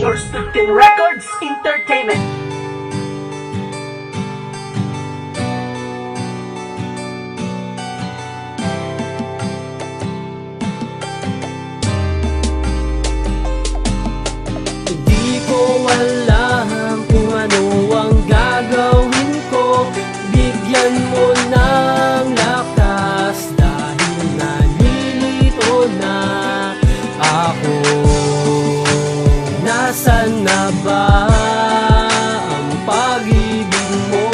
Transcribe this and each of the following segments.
Yours15 Records Entertainment. Di ko alam kung ano ang gagawin ko. Bigyan mo ng lakas dahil nalilito na ako. Nasaan na ba ang pag-ibig mo?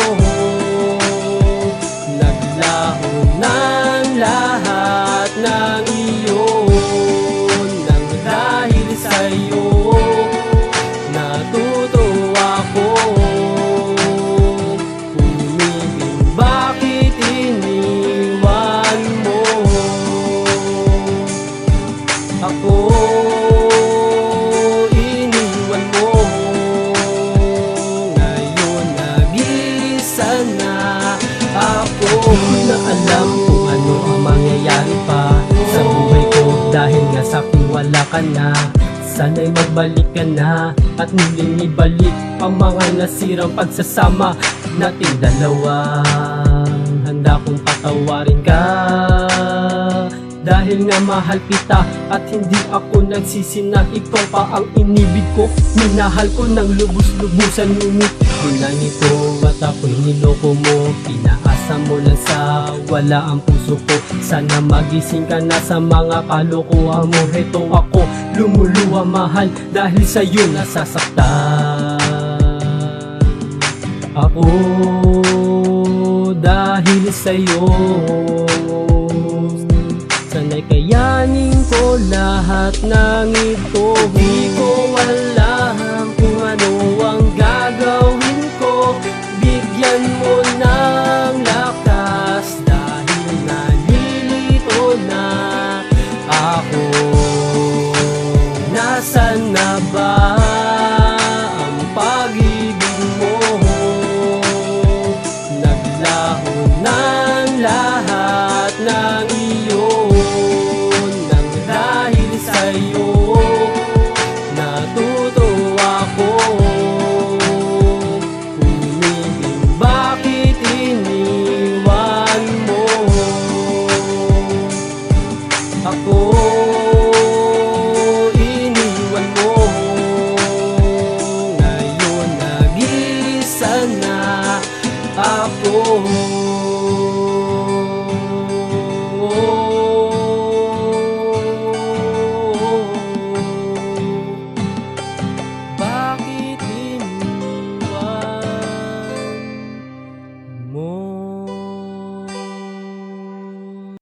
Naglaho ng lahat ng iyon nang dahil sa'yo natuto ako umibig. Bakit iniwan mo ako? Iniwan mo ngayon, nag-iisa na ako. Di na alam kung ano ang mangyayari pa sa buhay ko dahil nga sa'kin wala ka na. Sana'y magbalik ka na at muling ibalik ang mga nasirang pagsasama nating dalawa. Handa kong patawarin ka dahil nga mahal kita at hindi ako nagsisi na ikaw pa ang inibig ko. Minahal ko ng lubos-lubusan ngunit binangito at ako'y niloko mo. Pinaasa mo lang sa wala ang puso ko. Sana magising ka na sa mga kalokohan mo. Heto ako lumuluwa mahal dahil sa'yo nasasaktan ako. Dahil sa'yo sana'y kayanin ko lahat ng ito. Di ko alam kung ano ang gagawin ko. Bigyan mo ng lakas dahil nalilito na ako. Nasaan na ba ang pag-ibig mo? Naglaho ng lahat ng iyon nang dahil sa'yo natuto ako umibig. Bakit iniwan mo ako? Iniwan mo ngayon, nag-iisa na ako.